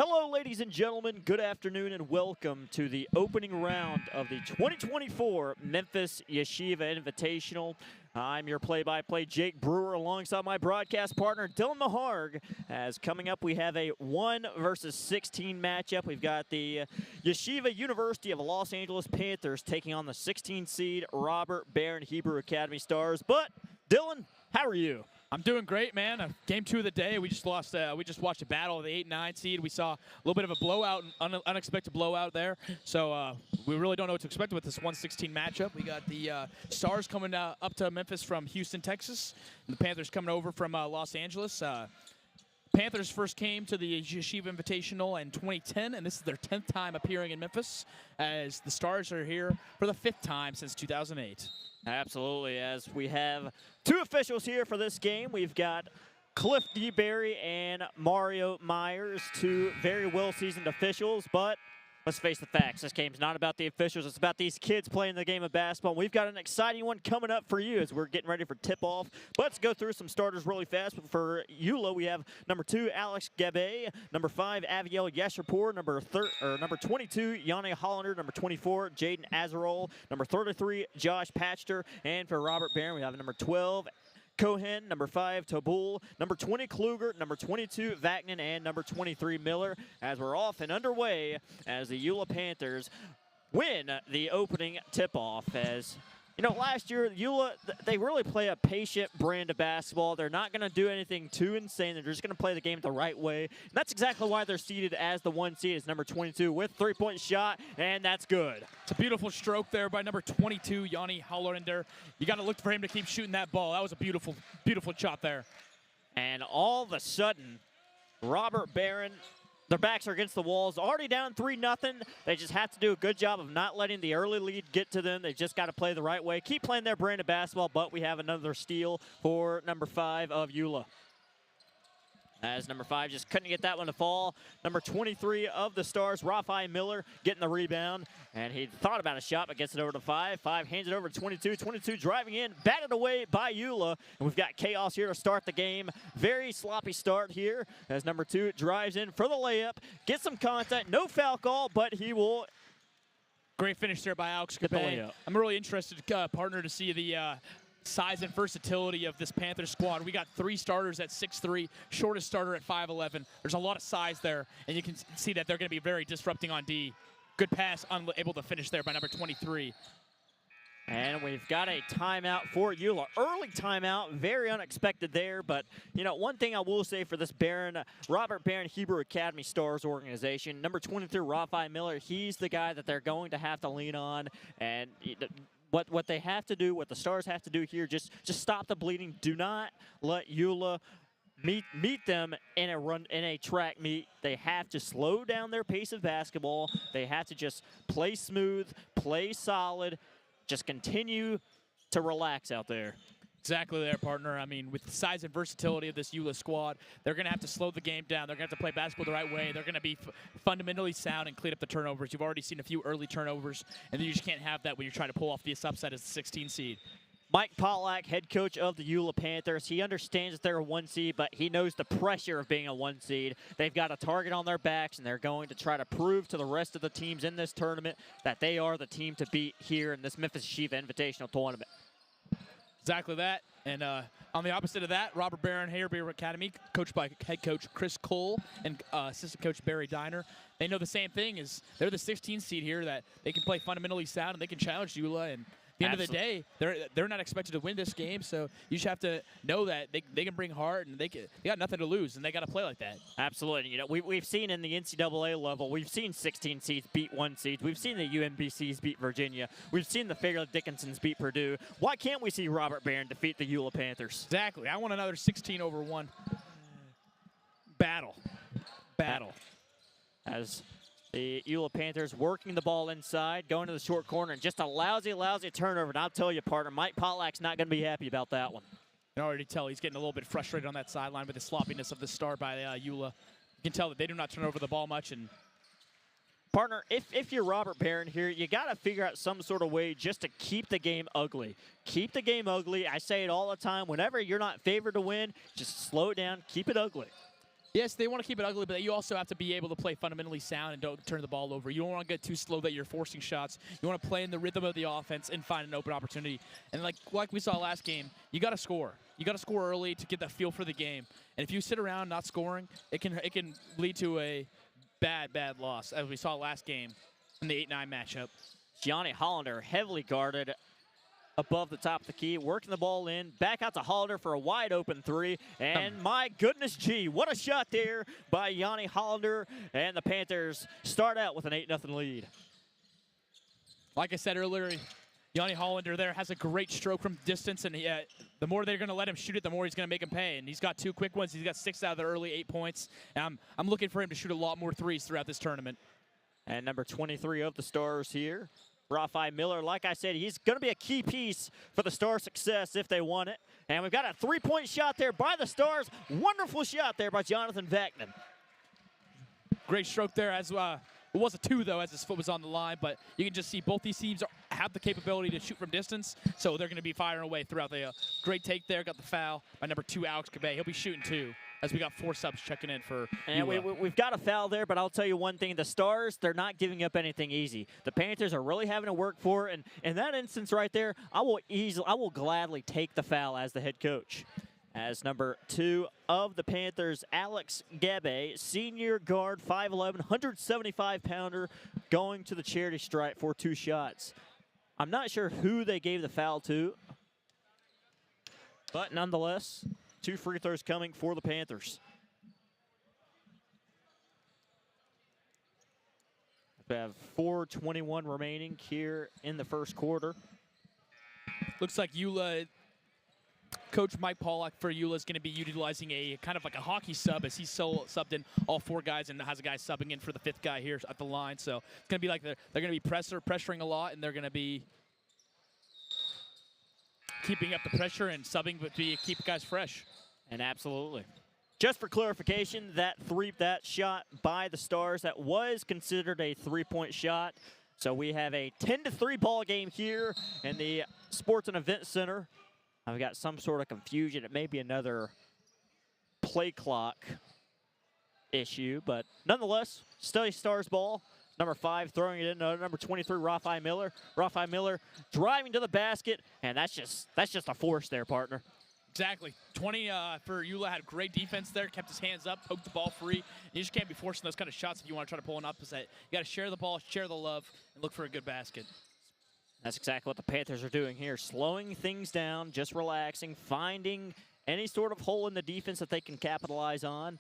Hello, ladies and gentlemen. Good afternoon and welcome to the opening round of the 2024 Memphis Yeshiva Invitational. I'm your play-by-play Jake Brewer alongside my broadcast partner Dylan Maharg. As coming up, we have a 1 versus 16 matchup. We've got the Yeshiva University of Los Angeles Panthers taking on the 16 seed Robert Beren Hebrew Academy Stars. But Dylan, how are you? I'm doing great, man. Game 2 of the day. We just lost. We just watched a battle of the 8 and 9 seed. We saw a little bit of a blowout, unexpected blowout there. So we really don't know what to expect with this 1-16 matchup. We got the Stars coming up to Memphis from Houston, Texas, and the Panthers coming over from Los Angeles. Panthers first came to the Yeshiva Invitational in 2010, and this is their 10th time appearing in Memphis, as the Stars are here for the 5th time since 2008. Absolutely, as we have 2 officials here for this game. We've got Cliff DeBerry and Mario Myers, 2 very well-seasoned officials, but let's face the facts. This game's not about the officials. It's about these kids playing the game of basketball. We've got an exciting one coming up for you as we're getting ready for tip-off. But let's go through some starters really fast. For YULA, we have number 2, Alex Gabe, number 5, Aviel Yeshapur, number 22, Yanni Hollander, number 24, Jaden Azarol, number 33, Josh Patchter, and for Robert Beren, we have number 12, Cohen, number 5, Tabul, number 20, Kluger, number 22, Vagnan, and number 23, Miller, as we're off and underway as the YULA Panthers win the opening tip-off. As you know, last year, YULA, they really play a patient brand of basketball. They're not going to do anything too insane. They're just going to play the game the right way. And that's exactly why they're seeded as the 1 seed, is number 22 with three-point shot, and that's good. It's a beautiful stroke there by number 22, Yanni Hollander. You got to look for him to keep shooting that ball. That was a beautiful, beautiful shot there. And all of a sudden, Robert Beren, their backs are against the walls, already down 3-0. They just have to do a good job of not letting the early lead get to them. They just got to play the right way, keep playing their brand of basketball, but we have another steal for number 5 of YULA. As number 5 just couldn't get that one to fall. Number 23 of the Stars, Rafi Miller, getting the rebound. And he thought about a shot, but gets it over to 5. 5 hands it over to 22. 22 driving in, batted away by YULA. And we've got chaos here to start the game. Very sloppy start here as number 2 drives in for the layup. Gets some contact, no foul call, but he will. Great finish there by Alex Gabe. I'm really interested, partner, to see the size and versatility of this Panthers squad. We got 3 starters at 6'3", shortest starter at 5'11". There's a lot of size there, and you can see that they're going to be very disrupting on D. Good pass, unable to finish there by number 23. And we've got a timeout for YULA. Early timeout, very unexpected there, but you know, one thing I will say for this Robert Beren Hebrew Academy Stars organization, number 23, Rafi Miller, he's the guy that they're going to have to lean on, and what they have to do, what the Stars have to do here, just stop the bleeding. Do not let YULA meet them in a track meet. They have to slow down their pace of basketball. They have to just play smooth, play solid, just continue to relax out there. Exactly there, partner. I mean, with the size and versatility of this YULA squad, they're going to have to slow the game down. They're going to have to play basketball the right way. They're going to be fundamentally sound and clean up the turnovers. You've already seen a few early turnovers, and you just can't have that when you're trying to pull off this upset as the 16 seed. Mike Pollack, head coach of the YULA Panthers, he understands that they're a 1 seed, but he knows the pressure of being a 1 seed. They've got a target on their backs, and they're going to try to prove to the rest of the teams in this tournament that they are the team to beat here in this Memphis Yeshiva Invitational Tournament. Exactly that. And on the opposite of that, Robert Beren Hebrew Academy, coached by head coach Chris Cole and assistant coach Barry Diner. They know the same thing, is they're the 16 seed here, that they can play fundamentally sound and they can challenge YULA. And at the end of the day, they're not expected to win this game, so you just have to know that they can bring heart, and they got nothing to lose, and they got to play like that. Absolutely. You know, we've seen in the NCAA level, we've seen 16 seeds beat 1 seeds. We've seen the UMBCs beat Virginia. We've seen the Fairleigh Dickinsons beat Purdue. Why can't we see Robert Beren defeat the YULA Panthers? Exactly. I want another 16-over-1 battle. As the YULA Panthers working the ball inside, going to the short corner, and just a lousy turnover. And I'll tell you, partner, Mike Pollack's not going to be happy about that one. You can already tell he's getting a little bit frustrated on that sideline with the sloppiness of the start by YULA. You can tell that they do not turn over the ball much. And partner, if you're Robert Beren here, you got to figure out some sort of way just to keep the game ugly. Keep the game ugly. I say it all the time. Whenever you're not favored to win, just slow it down, keep it ugly. Yes, they want to keep it ugly, but you also have to be able to play fundamentally sound and don't turn the ball over. You don't want to get too slow that you're forcing shots. You want to play in the rhythm of the offense and find an open opportunity. And like we saw last game, you got to score. You got to score early to get that feel for the game. And if you sit around not scoring, it can lead to a bad loss, as we saw last game in the 8-9 matchup. Gianni Hollander heavily guarded above the top of the key, working the ball in, back out to Hollander for a wide open three, and my goodness gee, what a shot there by Yanni Hollander, and the Panthers start out with an 8-0 lead. Like I said earlier, Yanni Hollander there has a great stroke from distance, and the more they're going to let him shoot it, the more he's going to make him pay. And he's got 2 quick ones. He's got 6 out of the early 8 points. And I'm looking for him to shoot a lot more threes throughout this tournament. And number 23 of the Stars here, Rafi Miller. Like I said, he's going to be a key piece for the Stars' success if they want it. And we've got a 3-point shot there by the Stars. Wonderful shot there by Jonathan Vaknin. Great stroke there. As it was a 2, though, as his foot was on the line. But you can just see both these teams have the capability to shoot from distance. So they're going to be firing away throughout the great take there. Got the foul by number 2, Alex Cabay. He'll be shooting 2. As we got 4 subs checking in for And we've got a foul there, but I'll tell you one thing. The Stars, they're not giving up anything easy. The Panthers are really having to work for it. And in that instance right there, I will gladly take the foul as the head coach. As number 2 of the Panthers, Alex Gabe, senior guard, 5'11", 175-pounder, going to the charity stripe for 2 shots. I'm not sure who they gave the foul to, but nonetheless, 2 free throws coming for the Panthers. We have 4:21 remaining here in the first quarter. Looks like YULA, Coach Mike Pollack for YULA is going to be utilizing a kind of like a hockey sub, as he's subbed in all 4 guys and has a guy subbing in for the 5th guy here at the line. So it's going to be like they're going to be pressuring a lot, and they're going to be keeping up the pressure and subbing to keep guys fresh. And absolutely. Just for clarification, that shot by the Stars, that was considered a 3-point shot. So we have a 10-3 ball game here in the Sports and Event Center. I've got some sort of confusion. It may be another play clock issue, but nonetheless, still a Stars ball. Number 5 throwing it in, number 23, Rafi Miller. Rafi Miller driving to the basket, and that's just a force there, partner. Exactly. 20 for YULA had great defense there, kept his hands up, poked the ball free. You just can't be forcing those kind of shots if you want to try to pull an opposite. You got to share the ball, share the love, and look for a good basket. That's exactly what the Panthers are doing here, slowing things down, just relaxing, finding any sort of hole in the defense that they can capitalize on.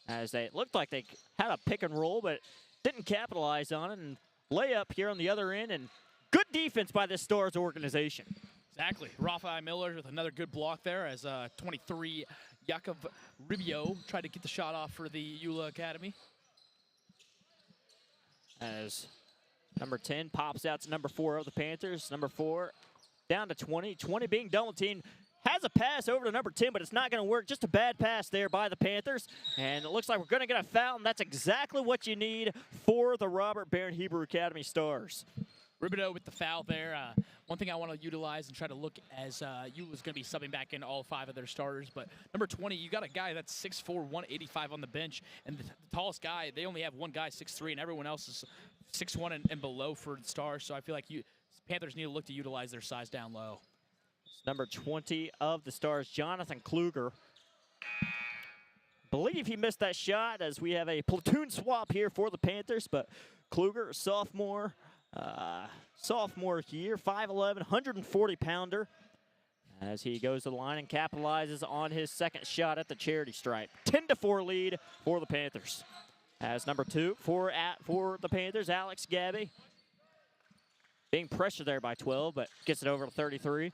As they looked like they had a pick and roll, but didn't capitalize on it, and layup here on the other end, and good defense by this Stars organization. Exactly. Rafael Miller with another good block there as 23, Yakov Ribio tried to get the shot off for the YULA Academy. As number 10 pops out to number 4 of the Panthers. Number 4 down to 20. 20 being double teamed. Has a pass over to number 10, but it's not going to work. Just a bad pass there by the Panthers. And it looks like we're going to get a foul, and that's exactly what you need for the Robert Beren Hebrew Academy Stars. Ribito with the foul there. One thing I want to utilize and try to look as YULA's going to be subbing back in all 5 of their starters. But number 20, you got a guy that's 6'4", 185 on the bench. And the tallest guy, they only have one guy 6'3", and everyone else is 6'1" and below for the Stars. So I feel like Panthers need to look to utilize their size down low. Number 20 of the Stars, Jonathan Kluger. Believe he missed that shot as we have a platoon swap here for the Panthers. But Kluger, sophomore here, 5'11", 140-pounder, as he goes to the line and capitalizes on his second shot at the charity stripe. 10-4 lead for the Panthers. As number 2 for the Panthers, Alex Gabby, being pressured there by 12, but gets it over to 33.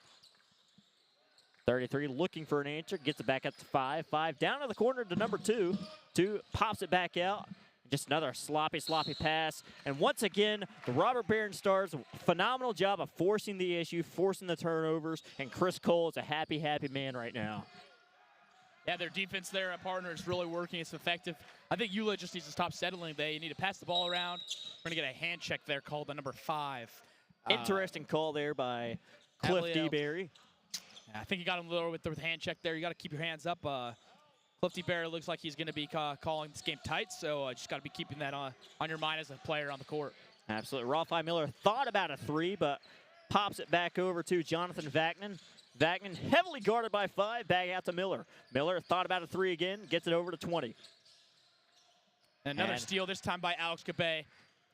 33 looking for an answer, gets it back up to 5. 5 down to the corner to number 2. 2 pops it back out. Just another sloppy pass. And once again, the Robert Beren Stars, phenomenal job of forcing the issue, forcing the turnovers, and Chris Cole is a happy man right now. Yeah, their defense there, partner, is really working. It's effective. I think YULA just needs to stop settling. They need to pass the ball around. We're going to get a hand check there called on number 5. Interesting call there by Cliff D. Berry. I think you got him a little with the hand check there. You got to keep your hands up. Clifty Bear looks like he's going to be calling this game tight, so just got to be keeping that on your mind as a player on the court. Absolutely. Rafi Miller thought about a three, but pops it back over to Jonathan Vagnon. Vagnon heavily guarded by 5, back out to Miller. Miller thought about a three again, gets it over to 20. Another steal, this time by Alex Gabe.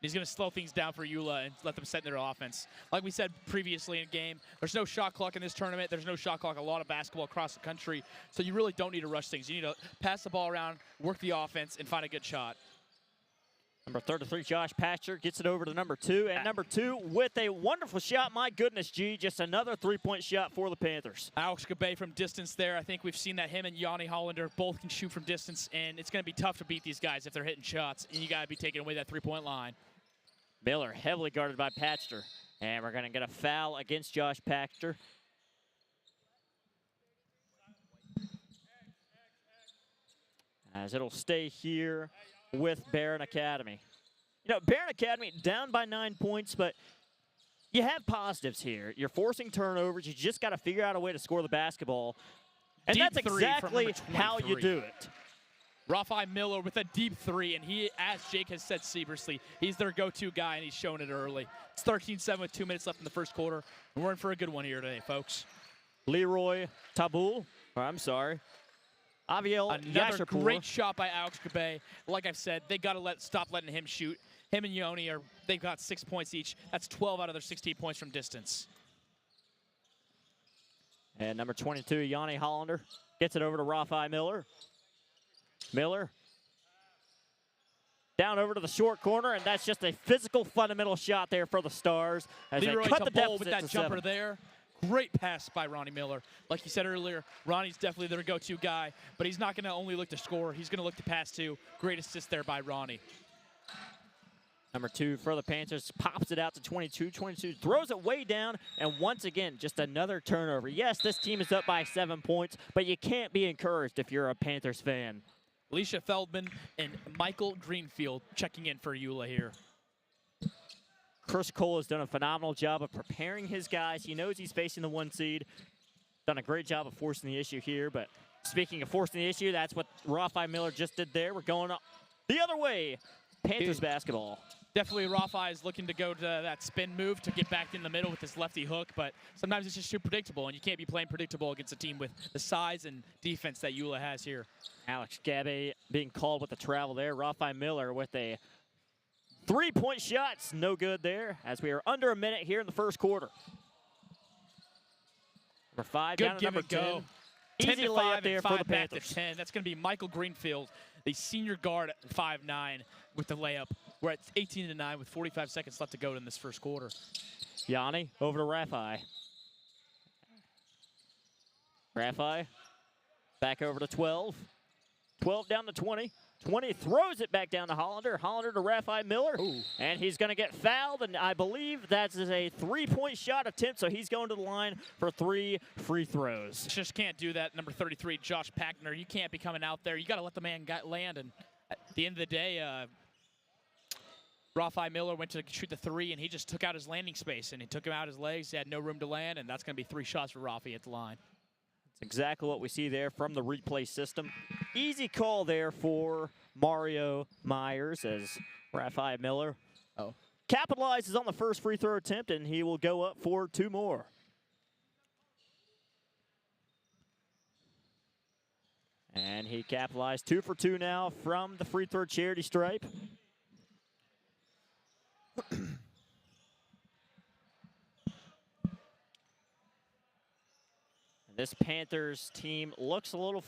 He's going to slow things down for YULA and let them set their offense. Like we said previously in the game, there's no shot clock in this tournament. There's no shot clock, a lot of basketball across the country. So you really don't need to rush things. You need to pass the ball around, work the offense, and find a good shot. Number 33, Josh Patcher, gets it over to number 2. And number 2 with a wonderful shot. My goodness, G, just another three-point shot for the Panthers. Alex Gabe from distance there. I think we've seen that him and Yanni Hollander both can shoot from distance, and it's going to be tough to beat these guys if they're hitting shots, and you got to be taking away that three-point line. Miller heavily guarded by Patcher. And we're going to get a foul against Josh Patcher. As it'll stay here with Beren Academy. You know, Beren Academy down by 9 points, but you have positives here. You're forcing turnovers. You just got to figure out a way to score the basketball. And Deep that's exactly how you do it. Rafi Miller with a deep three, and he, as Jake has said previously, he's their go-to guy, and he's shown it early. It's 13-7 with 2 minutes left in the first quarter, and we're in for a good one here today, folks. Leroy Tabul, or I'm sorry, Aviel Another Yasharpour. great shot by Alex Gabe. Like I've said, they got to stop letting him shoot. Him and Yoni they've got 6 points each. That's 12 out of their 16 points from distance. And number 22, Yanni Hollander, gets it over to Rafi Miller. Miller down over to the short corner, and that's just a physical fundamental shot there for the Stars as Leroy they cut the Tabul deficit with that to jumper 7. there. Great pass by Ronnie Miller. Like you said earlier, Ronnie's definitely their go-to guy, but he's not going to only look to score. He's going to look to pass too. Great assist there by Ronnie. Number 2 for the Panthers pops it out to 22. 22 throws it way down, and once again, just another turnover. Yes, this team is up by 7 points, but you can't be encouraged if you're a Panthers fan. Alicia Feldman and Michael Greenfield checking in for YULA here. Chris Cole has done a phenomenal job of preparing his guys. He knows he's facing the 1 seed. Done a great job of forcing the issue here, but speaking of forcing the issue, that's what Rafi Miller just did there. We're going the other way. Panthers basketball. Definitely Rafi is looking to go to that spin move to get back in the middle with his lefty hook, but sometimes it's just too predictable, and you can't be playing predictable against a team with the size and defense that YULA has here. Alex Gabe being called with the travel there. Rafi Miller with a three-point shot. No good there as we are under a minute here in the first quarter. Number 5 down to number 10. 10 Easy to 5 layup there and for 5 the back Panthers. to 10. That's going to be Michael Greenfield, the senior guard at 5'9", with the layup. We're at 18-9 with 45 seconds left to go in this first quarter. Yanni over to Rafi. Rafi back over to 12. 12 down to 20. 20 throws it back down to Hollander. Hollander to Rafi Miller. Ooh. And he's going to get fouled, and I believe that's a three-point shot attempt, so he's going to the line for 3 free throws. Just can't do that. Number 33, Josh Packner. You can't be coming out there. You got to let the man land. And at the end of the day, Rafi Miller went to shoot the 3, and he just took out his landing space, and he took him out his legs. He had no room to land, and that's going to be 3 shots for Rafi at the line. That's exactly what we see there from the replay system. Easy call there for Mario Myers as Rafi Miller capitalizes on the first free throw attempt, and he will go up for 2 more. And he capitalized 2 for 2 now from the free throw charity stripe. This Panthers team looks a little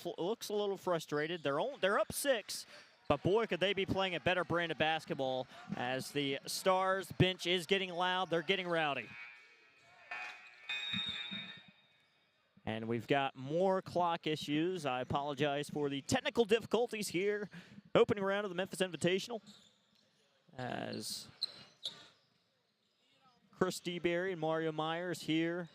frustrated. They're up 6, but boy, could they be playing a better brand of basketball as the Stars bench is getting loud. They're getting rowdy. And we've got more clock issues. I apologize for the technical difficulties here. Opening round of the Memphis Invitational as Chris DeBerry and Mario Myers here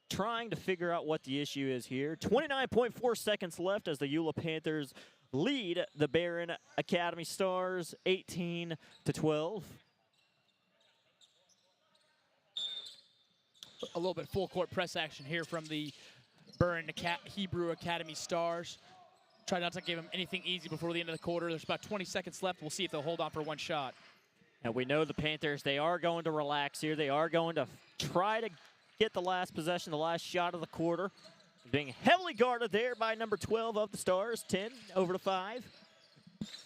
trying to figure out what the issue is here. 29.4 seconds left as the YULA Panthers lead the Beren Academy Stars 18-12. A little bit full court press action here from the Beren Hebrew Academy Stars. Try not to give them anything easy before the end of the quarter. There's about 20 seconds left. We'll see if they'll hold on for one shot. And we know the Panthers, they are going to relax here. They are going to try to get the last possession, the last shot of the quarter. Being heavily guarded there by number 12 of the Stars. 10 over to 5.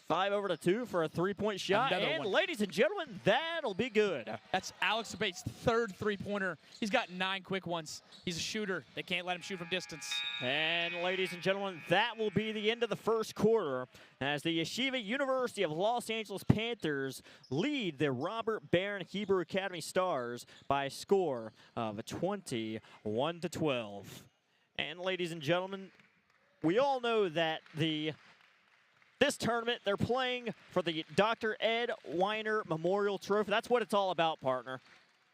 5 over to 2 for a three-point shot. Another and one. ladies and gentlemen, that'll be good. That's Alex Abate's third three-pointer. He's got 9 quick ones. He's a shooter. They can't let him shoot from distance. And ladies and gentlemen, that will be the end of the first quarter as the Yeshiva University of Los Angeles Panthers lead the Robert Beren Hebrew Academy Stars by a score of 21-12. And ladies and gentlemen, we all know that this tournament, they're playing for the Dr. Ed Weiner Memorial Trophy. That's what it's all about, partner.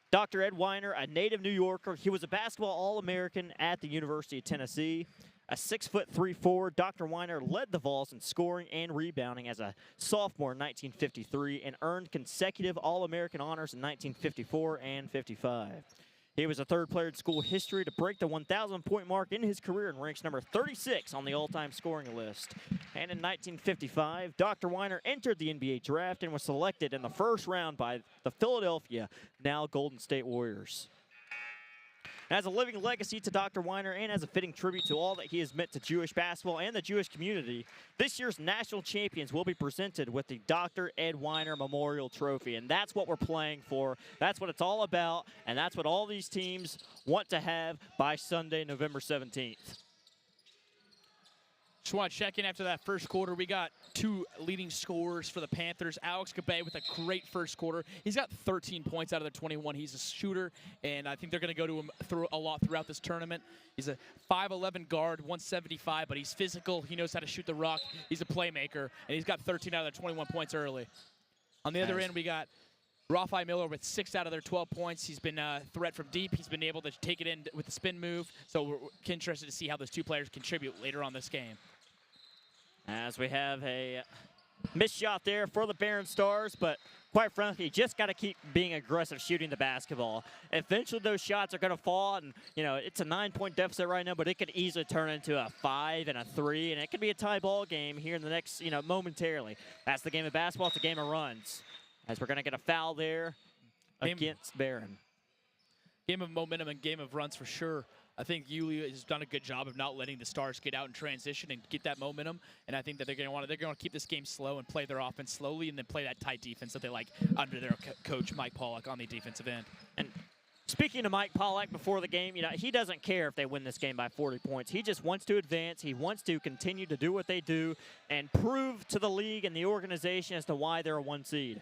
Dr. Ed Weiner, a native New Yorker. He was a basketball All-American at the University of Tennessee. A 6'3" forward, Dr. Weiner led the Vols in scoring and rebounding as a sophomore in 1953 and earned consecutive All-American honors in 1954 and 55. He was the third player in school history to break the 1,000-point mark in his career and ranks number 36 on the all-time scoring list. And in 1955, Dr. Weiner entered the NBA draft and was selected in the first round by the Philadelphia, now Golden State Warriors. As a living legacy to Dr. Weiner and as a fitting tribute to all that he has meant to Jewish basketball and the Jewish community, this year's national champions will be presented with the Dr. Ed Weiner Memorial Trophy. And that's what we're playing for. That's what it's all about. And that's what all these teams want to have by Sunday, November 17th. Just want to check in after that first quarter. We got 2 leading scorers for the Panthers. Alex Gabe with a great first quarter. He's got 13 points out of the 21. He's a shooter, and I think they're going to go to him a lot throughout this tournament. He's a 5'11" guard, 175, but he's physical. He knows how to shoot the rock. He's a playmaker, and he's got 13 out of the 21 points early. On the other end, we got Rafi Miller with 6 out of their 12 points. He's been a threat from deep. He's been able to take it in with the spin move, so we're interested to see how those 2 players contribute later on this game. As we have a missed shot there for the Beren Stars, but quite frankly, you just got to keep being aggressive shooting the basketball. Eventually, those shots are going to fall, and, you know, it's a 9-point deficit right now, but it could easily turn into a 5 and a 3, and it could be a tie ball game here in the next, momentarily. That's the game of basketball. It's a game of runs. As we're going to get a foul there against Beren. Game of momentum and game of runs for sure. I think YULA has done a good job of not letting the Stars get out in transition and get that momentum. And I think that they're going to keep this game slow and play their offense slowly, and then play that tight defense that they like under their coach Mike Pollock on the defensive end. And speaking of Mike Pollock before the game, he doesn't care if they win this game by 40 points. He just wants to advance. He wants to continue to do what they do and prove to the league and the organization as to why they're a 1 seed.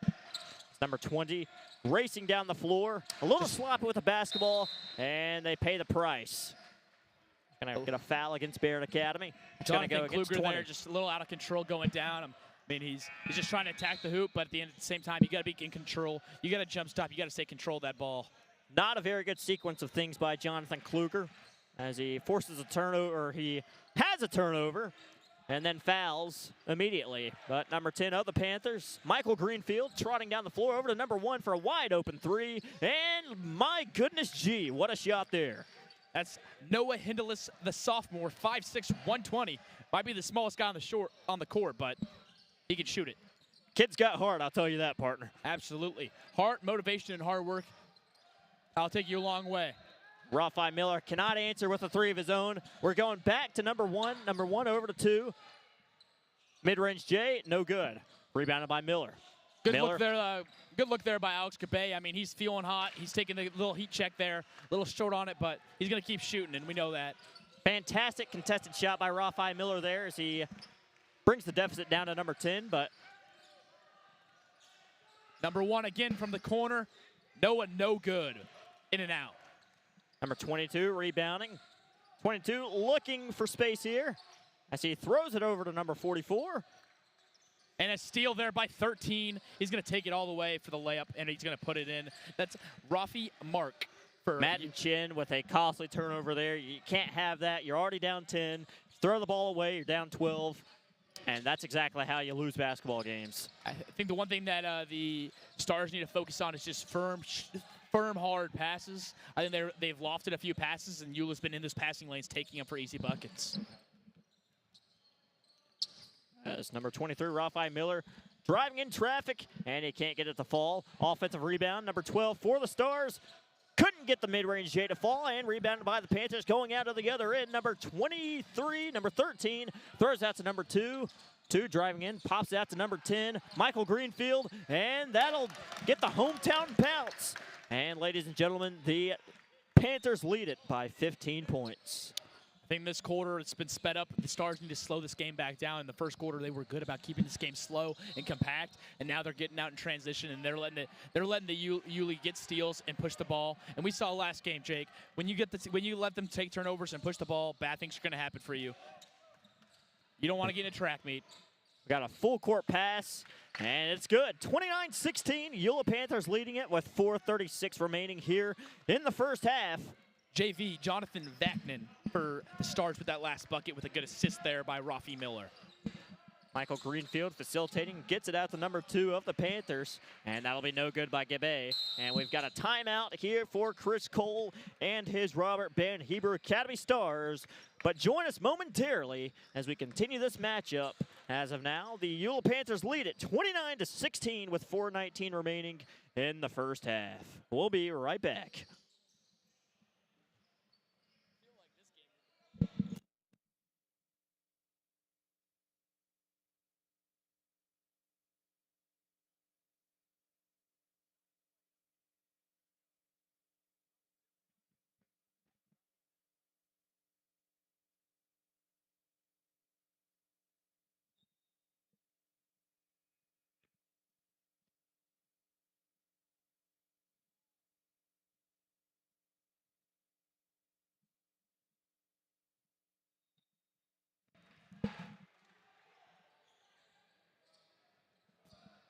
It's number 20. Racing down the floor, a little sloppy with the basketball, and they pay the price. Gonna get a foul against Beren Academy. It's gonna go against 20. There, just a little out of control going down. I mean, he's just trying to attack the hoop, but at the same time, you got to be in control. You got to jump stop. You got to stay control of that ball. Not a very good sequence of things by Jonathan Kluger as he forces a turnover, or he has a turnover, and then fouls immediately. But number 10 of the Panthers, Michael Greenfield, trotting down the floor over to number 1 for a wide open 3. And my goodness, gee, what a shot there. That's Noah Hindelis, the sophomore, 5'6", 120. Might be the smallest guy on the court, but he can shoot it. Kid's got heart, I'll tell you that, partner. Absolutely. Heart, motivation, and hard work. I'll take you a long way. Rafi Miller cannot answer with a 3 of his own. We're going back to number 1. Number 1 over to 2. Mid-range J, no good. Rebounded by Miller. Good look there by Alex Gabe. I mean, he's feeling hot. He's taking the little heat check there. A little short on it, but he's going to keep shooting, and we know that. Fantastic contested shot by Rafi Miller there as he brings the deficit down to number 10, but number 1 again from the corner. Noah, no good. In and out. Number 22 rebounding. 22 looking for space here as he throws it over to number 44. And a steal there by 13. He's going to take it all the way for the layup, and he's going to put it in. That's Rafi Mark. Madden Chin with a costly turnover there. You can't have that. You're already down 10. Throw the ball away. You're down 12. And that's exactly how you lose basketball games. I think the one thing that the Stars need to focus on is just firm, hard passes. I think they've lofted a few passes, and YULA's been in those passing lanes taking them for easy buckets. As number 23, Raphael Miller, driving in traffic, and he can't get it to fall. Offensive rebound, number 12 for the Stars. Couldn't get the mid-range J to fall, and rebounded by the Panthers going out of the other end. Number 23, number 13, throws out to number 2. 2 driving in, pops out to number 10, Michael Greenfield, and that'll get the hometown bounce. And ladies and gentlemen, the Panthers lead it by 15 points. I think this quarter it's been sped up. The Stars need to slow this game back down. In the first quarter, they were good about keeping this game slow and compact, and now they're getting out in transition and they're letting the YULA get steals and push the ball. And we saw last game, Jake, when you let them take turnovers and push the ball, bad things are going to happen for you. You don't want to get in a track meet. We got a full court pass, and it's good. 29-16, YULA Panthers leading it with 4:36 remaining here in the first half. JV, Jonathan Vaknin for the Stars with that last bucket with a good assist there by Rafi Miller. Michael Greenfield facilitating, gets it out to number 2 of the Panthers, and that'll be no good by Gabe. And we've got a timeout here for Chris Cole and his Robert Beren Hebrew Academy Stars. But join us momentarily as we continue this matchup. As of now, the YULA Panthers lead it 29-16 with 4:19 remaining in the first half. We'll be right back.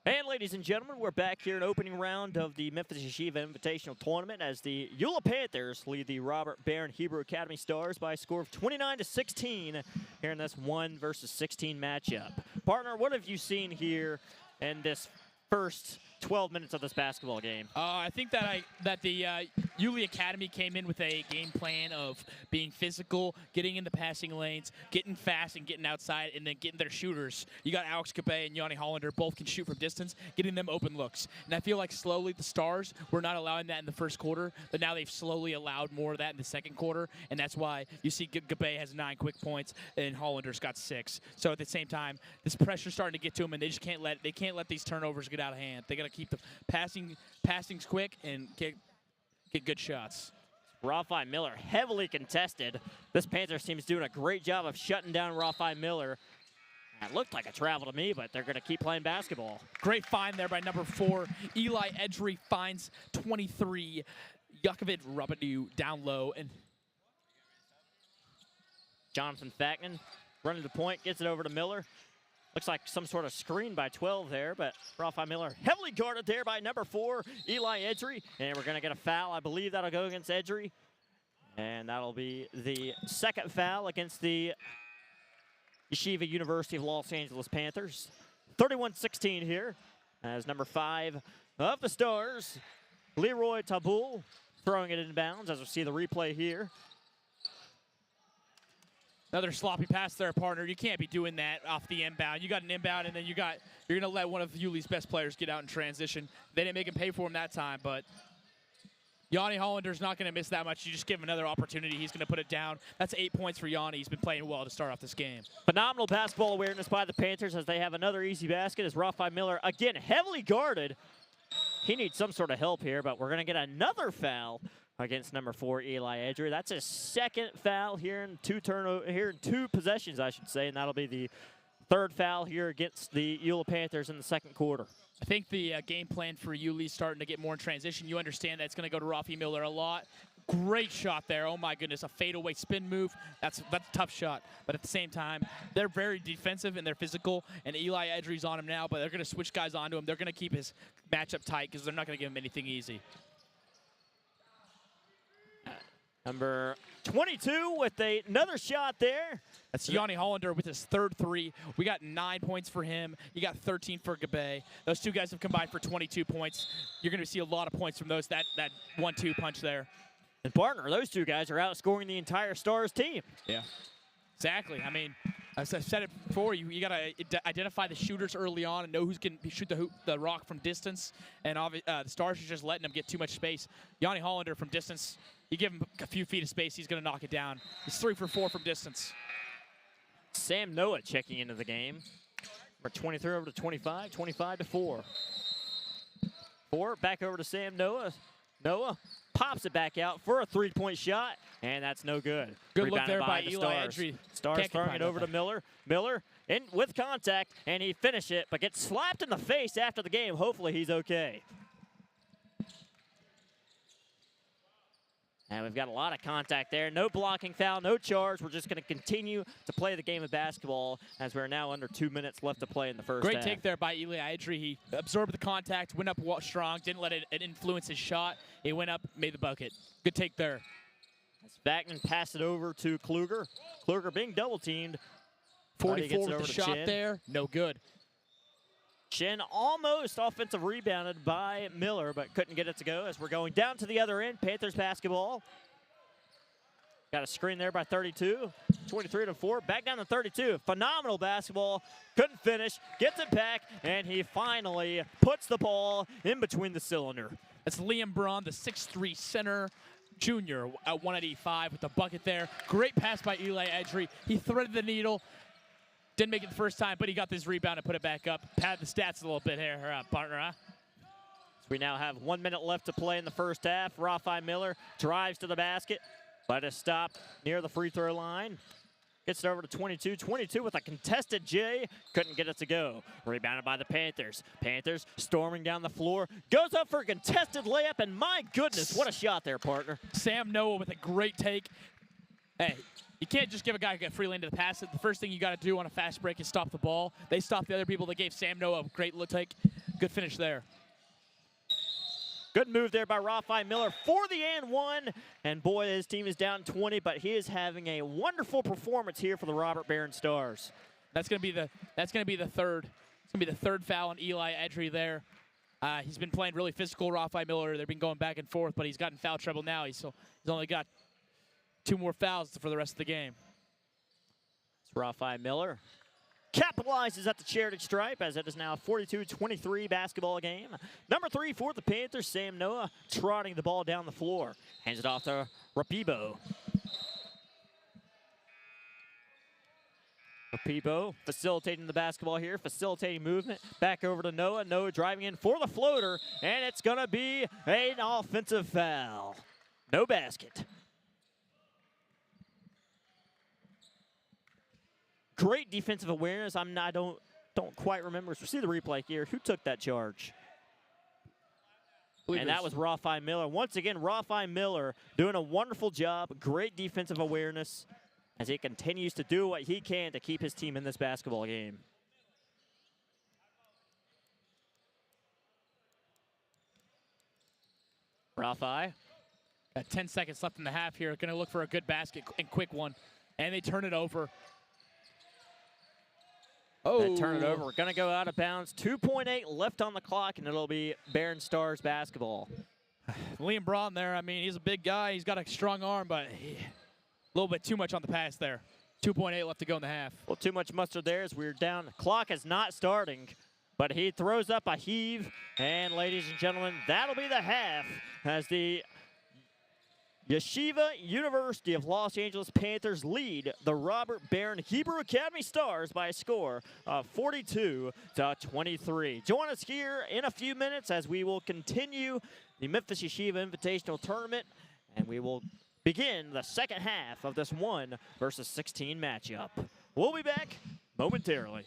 And ladies and gentlemen, we're back here in opening round of the Memphis Yeshiva Invitational Tournament as the YULA Panthers lead the Robert Beren Hebrew Academy Stars by a score of 29-16 here in this 1 versus 16 matchup. Partner, what have you seen here in this first 12 minutes of this basketball game? I think that the YULA Academy came in with a game plan of being physical, getting in the passing lanes, getting fast and getting outside, and then getting their shooters. You got Alex Gabe and Yanni Hollander, both can shoot from distance, getting them open looks. And I feel like slowly the Stars were not allowing that in the first quarter, but now they've slowly allowed more of that in the second quarter, and that's why you see Gabe has 9 quick points and Hollander's got 6. So at the same time, this pressure's starting to get to them, and they just can't let these turnovers get out of hand. They got to keep the passings quick and get good shots. Raphael Miller heavily contested. This Panthers team is doing a great job of shutting down Raphael Miller. It looked like a travel to me, but they're going to keep playing basketball. Great find there by number 4. Eli Edry finds 23. Yakovic Rabadu down low. And Jonathan Vaknin running the point, gets it over to Miller. Looks like some sort of screen by 12 there, but Raphael Miller heavily guarded there by number 4, Eli Edry. And we're going to get a foul. I believe that'll go against Edry. And that'll be the second foul against the Yeshiva University of Los Angeles Panthers. 31-16 here as number 5 of the Stars, Leroy Tabul, throwing it in bounds as we see the replay here. Another sloppy pass there, partner. You can't be doing that off the inbound. You got an inbound, and then you're going to let one of YULA's best players get out in transition. They didn't make him pay for him that time, but Yanni Hollander's not going to miss that much. You just give him another opportunity. He's going to put it down. That's 8 points for Yanni. He's been playing well to start off this game. Phenomenal basketball awareness by the Panthers as they have another easy basket as Raphael Miller, again, heavily guarded. He needs some sort of help here, but we're going to get another foul against number 4, Eli Edry. That's his second foul here in 2 possessions, I should say, and that'll be the third foul here against the YULA Panthers in the second quarter. I think the game plan for YULA is starting to get more in transition. You understand that it's going to go to Rafi Miller a lot. Great shot there. Oh, my goodness, a fadeaway spin move. That's a tough shot. But at the same time, they're very defensive and they're physical, and Eli Edry's on him now, but they're going to switch guys onto him. They're going to keep his matchup tight because they're not going to give him anything easy. Number 22 with another shot there. That's Yanni Hollander with his third 3. We got 9 points for him. You got 13 for Gabe. Those 2 guys have combined for 22 points. You're going to see a lot of points from those. That 1-2 punch there. And partner, those 2 guys are outscoring the entire Stars team. Yeah, exactly. I mean, As I've said it before, you got to identify the shooters early on and know who's going to shoot the rock from distance. And the Stars are just letting them get too much space. Yanni Hollander from distance, you give him a few feet of space, he's going to knock it down. He's 3 for 4 from distance. Sam Noah checking into the game. From 23 over to 25, 25 to 4. 4 back over to Sam Noah. Noah pops it back out for a 3-point shot, and that's no good. Good Rebounded look there by the Eli Stars. Edry. Stars throwing it over to Miller. Miller in with contact, and he finished it, but gets slapped in the face after the game. Hopefully he's okay. And we've got a lot of contact there. No blocking foul, no charge. We're just going to continue to play the game of basketball as we're now under 2 minutes left to play in the first half. Great take there by Eli Edry. He absorbed the contact, went up strong, didn't let it influence his shot. He went up, made the bucket. Good take there. As Backman passed it over to Kluger. Kluger being double teamed. 44 with the shot there. No good. Shin almost offensive rebounded by Miller, but couldn't get it to go as we're going down to the other end. Panthers basketball. Got a screen there by 32. 23 to 4. Back down to 32. Phenomenal basketball. Couldn't finish. Gets it back, and he finally puts the ball in between the cylinder. That's Liam Braun, the 6'3 center. Junior at 185 with the bucket there. Great pass by Eli Edry. He threaded the needle. Didn't make it the first time, but he got this rebound and put it back up. Pad the stats a little bit here, partner, huh? So we now have 1 minute left to play in the first half. Rafi Miller drives to the basket, but is stopped near the free throw line. Gets it over to 22. 22 with a contested J. Couldn't get it to go. Rebounded by the Panthers. Panthers storming down the floor. Goes up for a contested layup, and my goodness, what a shot there, partner. Sam Noah with a great take. Hey, you can't just give a guy a free lane to the pass. The first thing you got to do on a fast break is stop the ball. They stopped the other people. They gave Sam Noah a great look take. Good finish there. Good move there by Rafi Miller for the and one. And boy, his team is down 20, but he is having a wonderful performance here for the Robert Beren Stars. That's gonna be the third. It's gonna be the third foul on Eli Edry there. He's been playing really physical, Rafi Miller. They've been going back and forth, but he's gotten foul trouble now. He's only got 2 more fouls for the rest of the game. It's Rafi Miller. Capitalizes at the charity stripe as it is now a 42-23 basketball game. Number 3 for the Panthers, Sam Noah, trotting the ball down the floor. Hands it off to Rapibo. Rapibo facilitating the basketball here, facilitating movement. Back over to Noah. Noah driving in for the floater, and it's going to be an offensive foul. No basket. Great defensive awareness. I don't quite remember. So see the replay here. Who took that charge? And that was Rafi Miller. Once again, Rafi Miller doing a wonderful job. Great defensive awareness as he continues to do what he can to keep his team in this basketball game. Rafi. Got 10 seconds left in the half here. Going to look for a good basket and quick one. And they turn it over. They turn it over. We're going to go out of bounds. 2.8 left on the clock, and it'll be Beren Stars basketball. Liam Braun there, I mean, he's a big guy. He's got a strong arm, but a little bit too much on the pass there. 2.8 left to go in the half. Well, too much mustard there as we're down. Clock is not starting, but he throws up a heave. And, ladies and gentlemen, that'll be the half as the Yeshiva University of Los Angeles Panthers lead the Robert Beren Hebrew Academy Stars by a score of 42-23. Join us here in a few minutes as we will continue the Memphis Yeshiva Invitational Tournament, and we will begin the second half of this 1 versus 16 matchup. We'll be back momentarily.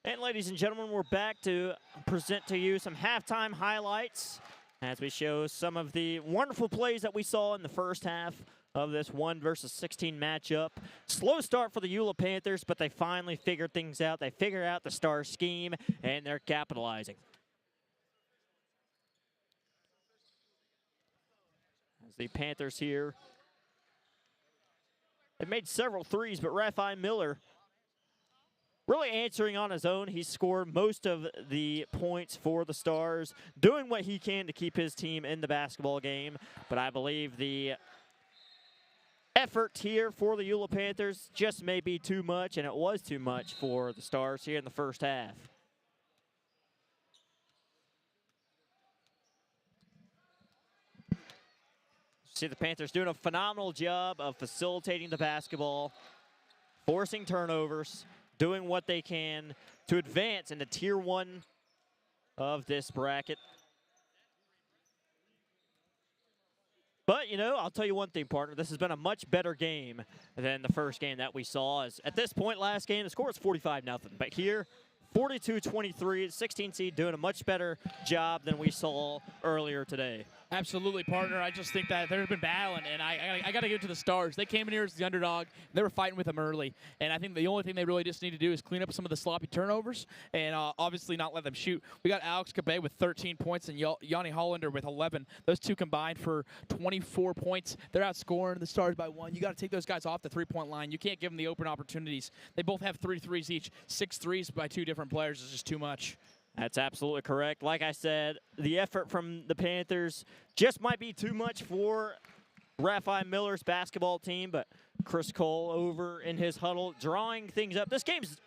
And ladies and gentlemen, we're back to present to you some halftime highlights as we show some of the wonderful plays that we saw in the first half of this 1 versus 16 matchup. Slow start for the YULA Panthers, but they finally figured things out. They figured out the star scheme, and they're capitalizing. As the Panthers here, they've made several threes, but Raphael Miller really answering on his own. He scored most of the points for the Stars, doing what he can to keep his team in the basketball game. But I believe the effort here for the YULA Panthers just may be too much, and it was too much for the Stars here in the first half. See the Panthers doing a phenomenal job of facilitating the basketball, forcing turnovers, doing what they can to advance into Tier 1 of this bracket. But, you know, I'll tell you one thing, partner. This has been a much better game than the first game that we saw. As at this point, last game, the score was 45-0. But here, 42-23, 16 seed doing a much better job than we saw earlier today. Absolutely, partner. I just think that they've been battling, and I got to give it to the Stars. They came in here as the underdog. They were fighting with them early, and I think the only thing they really just need to do is clean up some of the sloppy turnovers and obviously not let them shoot. We got Alex Cabay with 13 points and Yanni Hollander with 11. Those two combined for 24 points. They're outscoring the Stars by 1. You got to take those guys off the three-point line. You can't give them the open opportunities. They both have 3 threes each. 6 threes by 2 different players is just too much. That's absolutely correct. Like I said, the effort from the Panthers just might be too much for Raphael Miller's basketball team, but Chris Cole over in his huddle drawing things up. This game's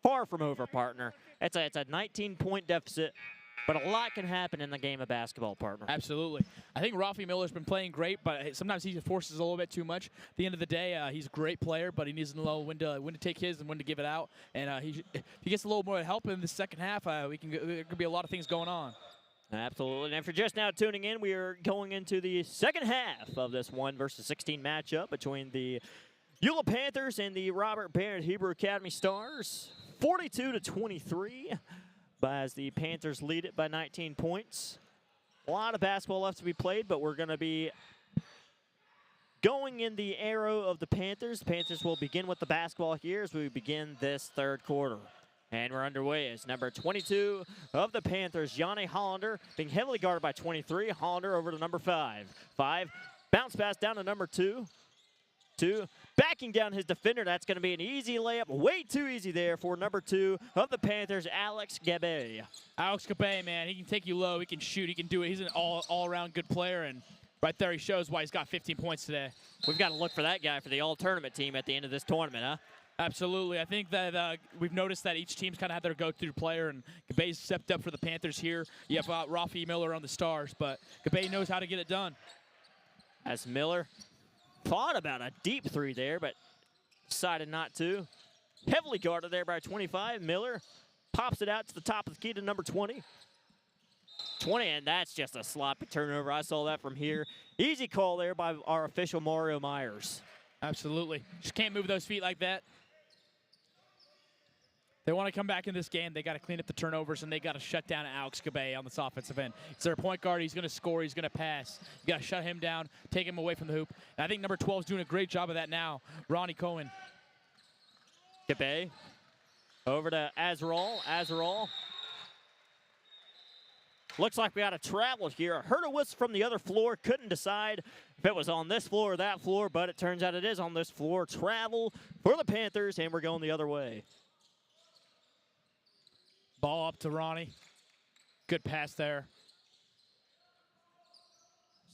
far from over, partner. It's a 19-point deficit, but a lot can happen in the game of basketball, partner. Absolutely. I think Raphael Miller's been playing great, but sometimes he forces a little bit too much. At the end of the day, he's a great player, but he needs to know when to take his and when to give it out. And if he gets a little more help in the second half, there could be a lot of things going on. Absolutely. And if you're just now tuning in, we are going into the second half of this 1 versus 16 matchup between the YULA Panthers and the Robert Beren Hebrew Academy Stars. 42-23. As the Panthers lead it by 19 points. A lot of basketball left to be played, but we're going to be going in the arrow of the Panthers. The Panthers will begin with the basketball here as we begin this third quarter. And we're underway as number 22 of the Panthers, Yanni Hollander, being heavily guarded by 23. Hollander over to number 5. 5, bounce pass down to number 2. 2, backing down his defender. That's going to be an easy layup. Way too easy there for number 2 of the Panthers, Alex Cabay. Alex Cabay, man, he can take you low. He can shoot. He can do it. He's an all-around good player, and right there he shows why he's got 15 points today. We've got to look for that guy for the all-tournament team at the end of this tournament, huh? Absolutely. I think that we've noticed that each team's kind of had their go-to player, and Cabay's stepped up for the Panthers here. You have Raphael Miller on the Stars, but Cabay knows how to get it done. As Miller thought about a deep 3 there, but decided not to. Heavily guarded there by 25. Miller pops it out to the top of the key to number 20. 20, and that's just a sloppy turnover. I saw that from here. Easy call there by our official, Mario Myers. Absolutely. Just can't move those feet like that. They want to come back in this game. They got to clean up the turnovers, and they got to shut down Alex Cabay on this offensive end. He's their point guard. He's going to score. He's going to pass. You got to shut him down, take him away from the hoop. And I think number 12 is doing a great job of that now. Ronnie Cohen. Cabay over to Azarol. Azarol. Looks like we got a travel here. I heard a whistle from the other floor. Couldn't decide if it was on this floor or that floor, but it turns out it is on this floor. Travel for the Panthers, and we're going the other way. Ball up to Ronnie. Good pass there.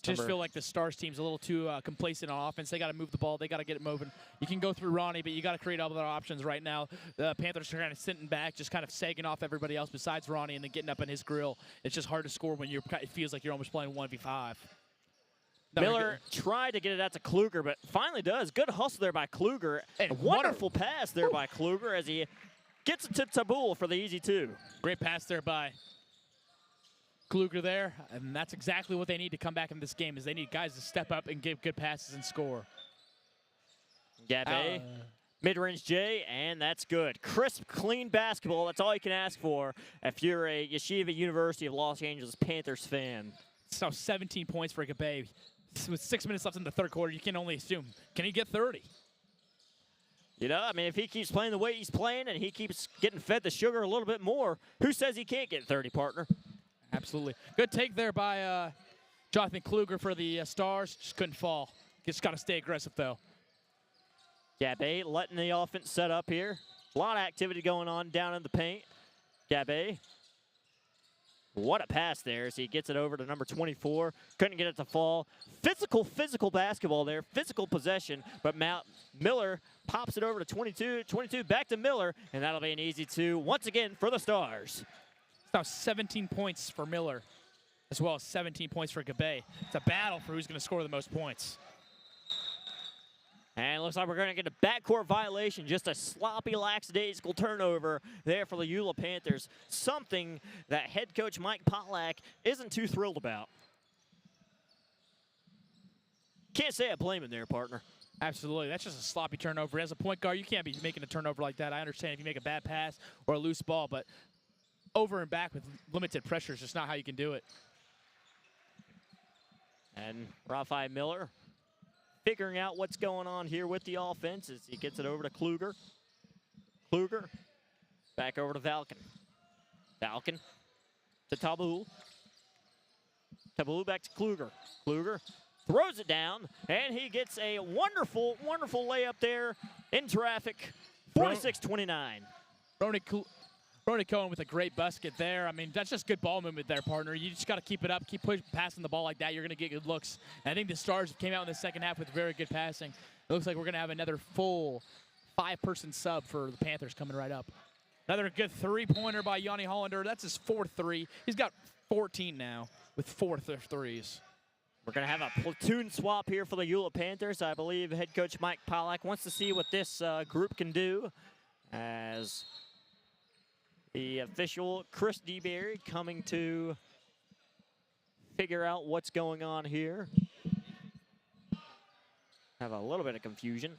Just feel like the Stars team's a little too complacent on offense. They got to move the ball. They got to get it moving. You can go through Ronnie, but you got to create other options right now. The Panthers are kind of sitting back, just kind of sagging off everybody else besides Ronnie and then getting up in his grill. It's just hard to score when it feels like you're almost playing 1v5. Miller tried to get it out to Kluger, but finally does. Good hustle there by Kluger. And a wonderful pass there by Kluger as he gets it to Tabul for the easy 2. Great pass there by Kluger there, and that's exactly what they need to come back in this game, is they need guys to step up and give good passes and score. Cabay Mid-range J, and that's good. Crisp, clean basketball. That's all you can ask for if you're a Yeshiva University of Los Angeles Panthers fan. So 17 points for Gabe. With 6 minutes left in the third quarter, you can only assume. Can he get 30? You know, I mean, if he keeps playing the way he's playing and he keeps getting fed the sugar a little bit more, who says he can't get 30, partner? Absolutely. Good take there by Jonathan Kluger for the Stars. Just couldn't fall. Just got to stay aggressive, though. Gabe letting the offense set up here. A lot of activity going on down in the paint. Gabe. What a pass there as he gets it over to number 24. Couldn't get it to fall. Physical basketball there. Physical possession. But Miller pops it over to 22. 22 back to Miller. And that'll be an easy two once again for the Stars. It's now 17 points for Miller, as well as 17 points for Gabe. It's a battle for who's going to score the most points. And it looks like we're going to get a backcourt violation, just a sloppy, lackadaisical turnover there for the YULA Panthers. Something that head coach Mike Pollack isn't too thrilled about. Can't say I blame him there, partner. Absolutely. That's just a sloppy turnover. As a point guard, you can't be making a turnover like that. I understand if you make a bad pass or a loose ball, but over and back with limited pressure is just not how you can do it. And Rafi Miller figuring out what's going on here with the offense as he gets it over to Kluger. Kluger back over to Valken. Valken to Tabul. Tabul back to Kluger. Kluger throws it down, and he gets a wonderful, wonderful layup there in traffic. 46-29. Ronnie Cohen with a great basket there. I mean, that's just good ball movement there, partner. You just got to keep it up, keep passing the ball like that. You're going to get good looks. And I think the Stars came out in the second half with very good passing. It looks like we're going to have another full 5-person sub for the Panthers coming right up. Another good three-pointer by Yanni Hollander. That's his fourth three. He's got 14 now with 4 threes. We're going to have a platoon swap here for the YULA Panthers. I believe head coach Mike Pollack wants to see what this group can do as the official, Chris DeBerry, coming to figure out what's going on here. Have a little bit of confusion.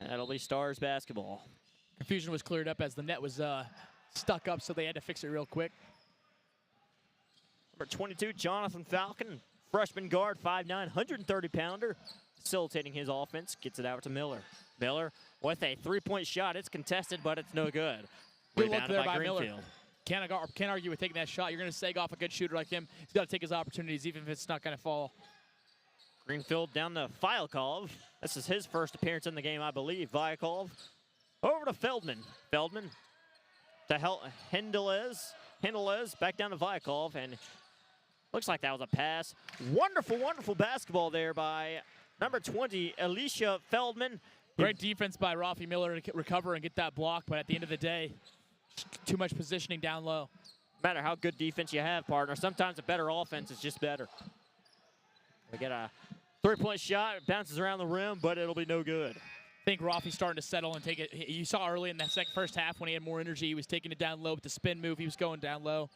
And it'll be Stars basketball. Confusion was cleared up as the net was stuck up, so they had to fix it real quick. Number 22, Jonathan Falcon, freshman guard, 5'9", 130-pounder, facilitating his offense, gets it out to Miller. Miller with a three-point shot. It's contested, but it's no good. Good look there by Miller. Can't argue with taking that shot. You're going to sag off a good shooter like him. He's got to take his opportunities, even if it's not going to fall. Greenfield down to Viakov. This is his first appearance in the game, I believe. Viakov over to Feldman. Feldman to Hendelez back down to Viakov, and looks like that was a pass. Wonderful, wonderful basketball there by number 20, Alicia Feldman. Great defense by Rafi Miller to recover and get that block, but at the end of the day, too much positioning down low. No matter how good defense you have, partner, sometimes a better offense is just better. We get a three-point shot. It bounces around the rim, but it'll be no good. I think Rafi's starting to settle and take it. You saw early in that first half when he had more energy, he was taking it down low with the spin move. He was going down low.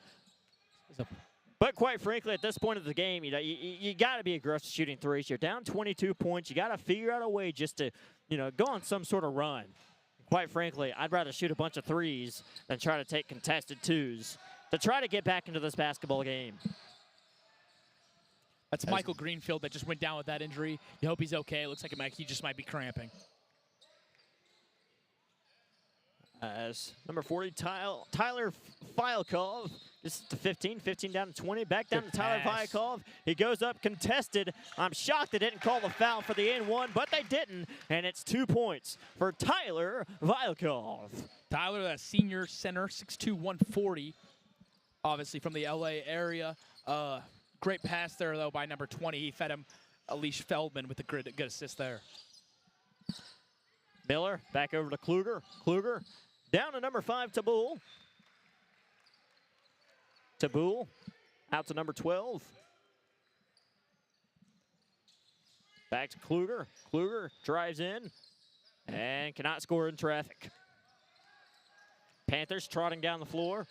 But quite frankly, at this point of the game, you got to be aggressive shooting threes. You're down 22 points. You got to figure out a way just to, go on some sort of run. Quite frankly, I'd rather shoot a bunch of threes than try to take contested twos to try to get back into this basketball game. That's Michael Greenfield that just went down with that injury. You hope he's okay. It looks like he just might be cramping. As number 40, Tyler Viakov, this is to 15 down to 20, back down to Tyler Viakov. He goes up contested. I'm shocked they didn't call the foul for the N1, but they didn't, and it's 2 points for Tyler Viakov. Tyler, that senior center, 6'2", 140, obviously from the LA area. Great pass there, though, by number 20. He fed him Alicia Feldman with a good assist there. Miller back over to Kluger. Kluger down to number 5, Tabul. Tabul out to number 12. Back to Kluger. Kluger drives in and cannot score in traffic. Panthers trotting down the floor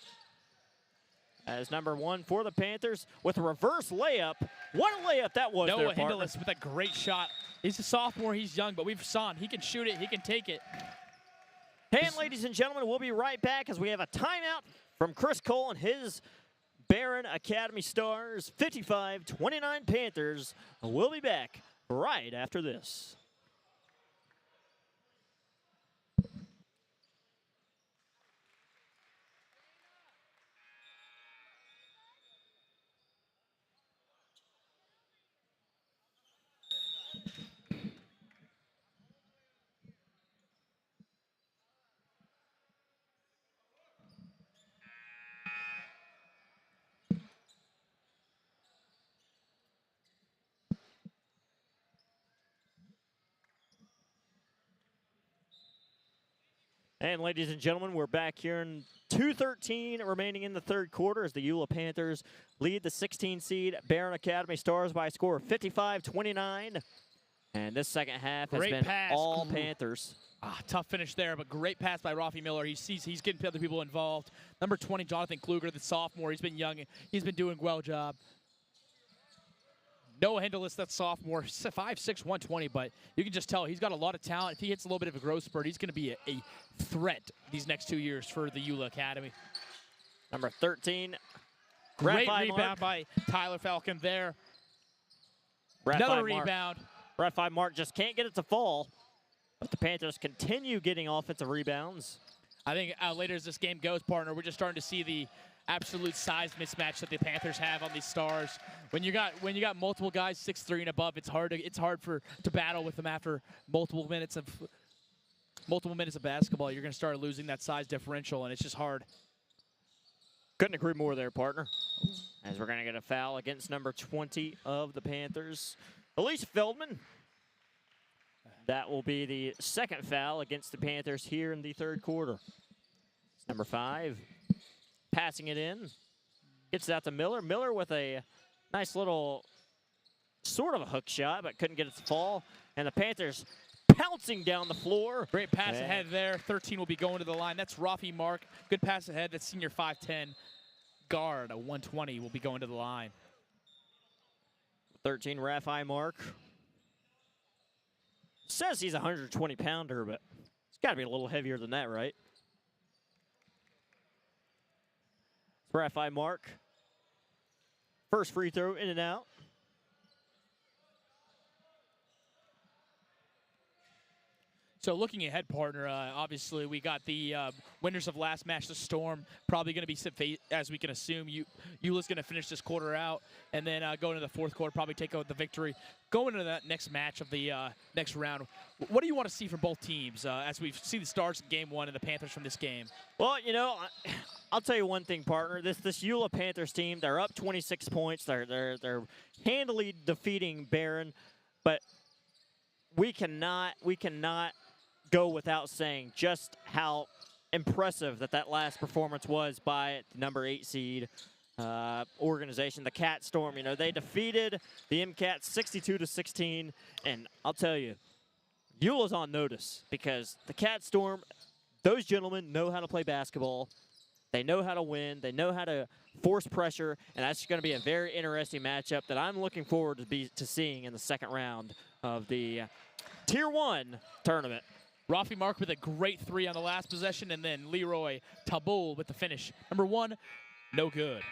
as number 1 for the Panthers with a reverse layup. What a layup that was there, Noah partner. Hindelis with a great shot. He's a sophomore, he's young, but we've saw him. He can shoot it, he can take it. And ladies and gentlemen, we'll be right back as we have a timeout from Chris Cole and his Beren Academy Stars, 55-29 Panthers. We'll be back right after this. And ladies and gentlemen, we're back here in 2:13 remaining in the third quarter as the YULA Panthers lead the 16 seed Beren Academy Stars by a score of 55-29. And this second half has been all Panthers. Tough finish there, but great pass by Rafi Miller. He's getting other people involved. Number 20, Jonathan Kluger, the sophomore. He's been young. He's been doing a well job. Noah Hindelis, that sophomore, 5'6", 120, but you can just tell he's got a lot of talent. If he hits a little bit of a growth spurt, he's going to be a threat these next 2 years for the YULA Academy. Number 13, great Rafi rebound Mark. by Tyler Falcon there. Rafi Another Mark. rebound. Rafi Mark just can't get it to fall, but the Panthers continue getting offensive rebounds. I think later as this game goes, partner, we're just starting to see the absolute size mismatch that the Panthers have on these stars. When you got multiple guys 6'3" and above, it's hard to battle with them after multiple minutes of basketball. You're going to start losing that size differential, and it's just hard. Couldn't agree more there, partner. As we're going to get a foul against number 20 of the Panthers, Elise Feldman. That will be the second foul against the Panthers here in the third quarter. It's number 5. Passing it in. Gets it out to Miller. Miller with a nice little sort of a hook shot, but couldn't get it to fall. And the Panthers pouncing down the floor. Great pass ahead there. 13 will be going to the line. That's Rafi Mark. Good pass ahead. That's senior 5'10" guard. A 120 will be going to the line. 13, Rafi Mark. Says he's a 120-pounder, but it's got to be a little heavier than that, right? Rafi Mark. First free throw in and out. So looking ahead, partner, obviously we got the winners of last match, the Storm, probably going to be, as we can assume, YULA's going to finish this quarter out, and then go into the fourth quarter, probably take out the victory. Going into that next match of the next round, what do you want to see from both teams as we see the Stars in Game 1 and the Panthers from this game? Well, you know, I'll tell you one thing, partner. This YULA Panthers team, they're up 26 points. They're handily defeating Beren, but we cannot go without saying just how impressive that last performance was by the number 8 seed organization, the Cat Storm. You know, they defeated the MCAT 62-16, and I'll tell you, YULA's on notice because the Cat Storm, those gentlemen know how to play basketball. They know how to win. They know how to force pressure, and that's going to be a very interesting matchup that I'm looking forward to seeing in the second round of the Tier 1 tournament. Rafi Mark with a great 3 on the last possession, and then Leroy Tabul with the finish. Number 1, no good.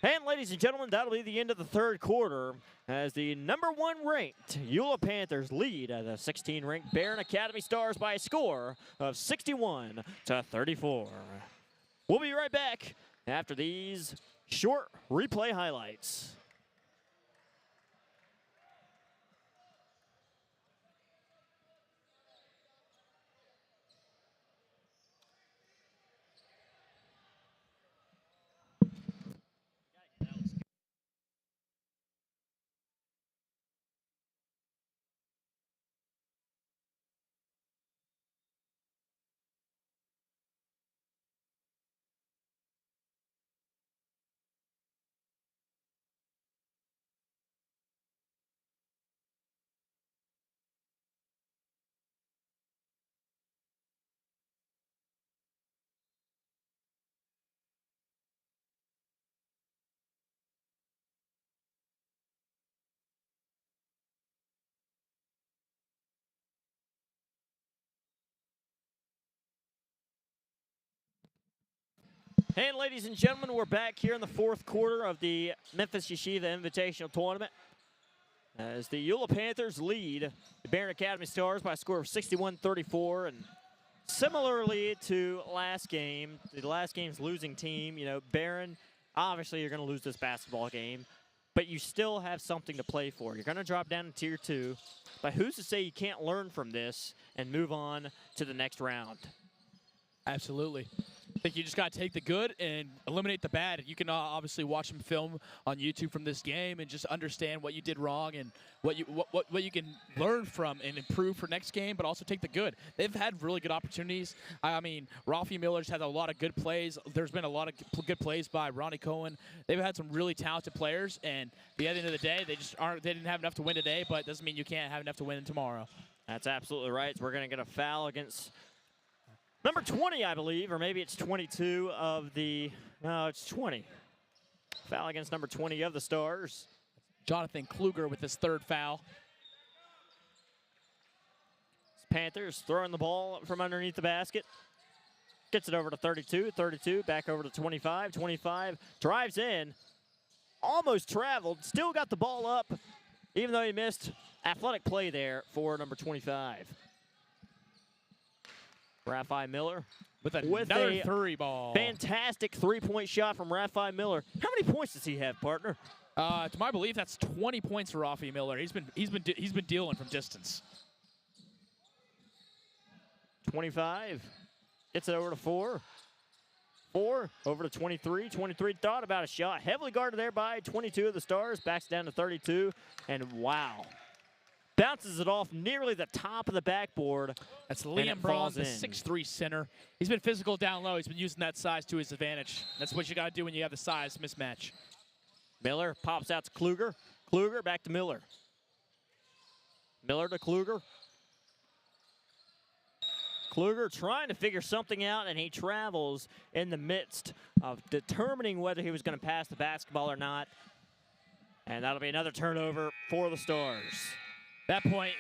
And ladies and gentlemen, that'll be the end of the third quarter as the number 1 ranked YULA Panthers lead the 16 ranked Beren Academy Stars by a score of 61-34. We'll be right back after these short replay highlights. And ladies and gentlemen, we're back here in the fourth quarter of the Memphis Yeshiva Invitational Tournament as the YULA Panthers lead the Beren Academy Stars by a score of 61-34. And similarly to last game, the last game's losing team, you know, Beren, obviously you're going to lose this basketball game, but you still have something to play for. You're going to drop down to Tier 2, but who's to say you can't learn from this and move on to the next round? Absolutely. I think you just got to take the good and eliminate the bad. You can obviously watch some film on YouTube from this game and just understand what you did wrong and what you can learn from and improve for next game, but also take the good. They've had really good opportunities. I mean, Rafi Miller's had a lot of good plays. There's been a lot of good plays by Ronnie Cohen. They've had some really talented players, and at the end of the day, they didn't have enough to win today, but it doesn't mean you can't have enough to win tomorrow. That's absolutely right. So we're going to get a foul against number 20, I believe, or maybe it's 22 of the, no, it's 20. Foul against number 20 of the Stars. Jonathan Kluger with his third foul. Panthers throwing the ball from underneath the basket. Gets it over to 32, 32, back over to 25, 25, drives in, almost traveled, still got the ball up, even though he missed. Athletic play there for number 25. Rafi Miller with another three ball. Fantastic three-point shot from Rafi Miller. How many points does he have, partner? To my belief, that's 20 points for Rafi Miller. He's been dealing from distance. 25 gets it over to 4. 4 over to 23. 23 thought about a shot. Heavily guarded there by 22 of the Stars. Backs down to 32, and wow. Bounces it off nearly the top of the backboard. That's Liam Braun, the 6'3" center. He's been physical down low. He's been using that size to his advantage. That's what you got to do when you have the size mismatch. Miller pops out to Kluger. Kluger back to Miller. Miller to Kluger. Kluger trying to figure something out, and he travels in the midst of determining whether he was going to pass the basketball or not. And that'll be another turnover for the Stars. That point,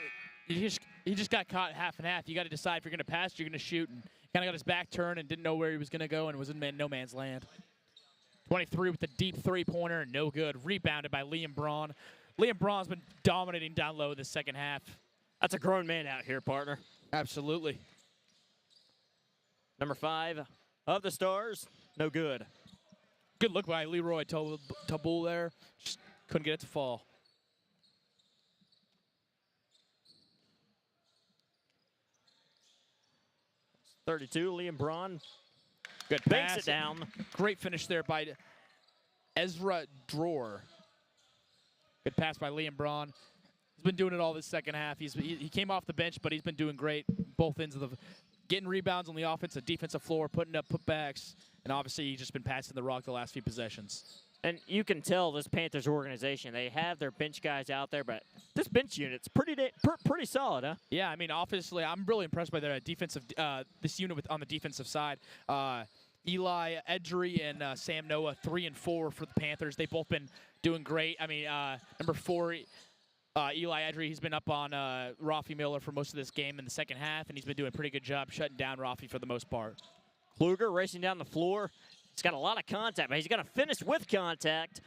he just got caught half and half. You got to decide if you're going to pass, you're going to shoot, and kind of got his back turned and didn't know where he was going to go and was in no man's land. 23 with the deep three-pointer, no good. Rebounded by Liam Braun. Liam Braun's been dominating down low this second half. That's a grown man out here, partner. Absolutely. Number 5 of the Stars, no good. Good look by Leroy Tabul there. Just couldn't get it to fall. .32, Liam Braun. Good banks pass. It down. Great finish there by Ezra Dror. Good pass by Liam Braun. He's been doing it all this second half. He came off the bench, but he's been doing great both ends of the getting rebounds on the offensive, defensive floor, putting up putbacks, and obviously he's just been passing the rock the last few possessions. And you can tell this Panthers organization, they have their bench guys out there, but this bench unit's pretty solid, huh? Yeah, I mean, obviously, I'm really impressed by their defensive, this unit on the defensive side. Eli Edry and Sam Noah, 3 and 4 for the Panthers. They've both been doing great. I mean, number 4, Eli Edry, he's been up on Rafi Miller for most of this game in the second half, and he's been doing a pretty good job shutting down Rafi for the most part. Kluger racing down the floor. He's got a lot of contact, but he's going to finish with contact.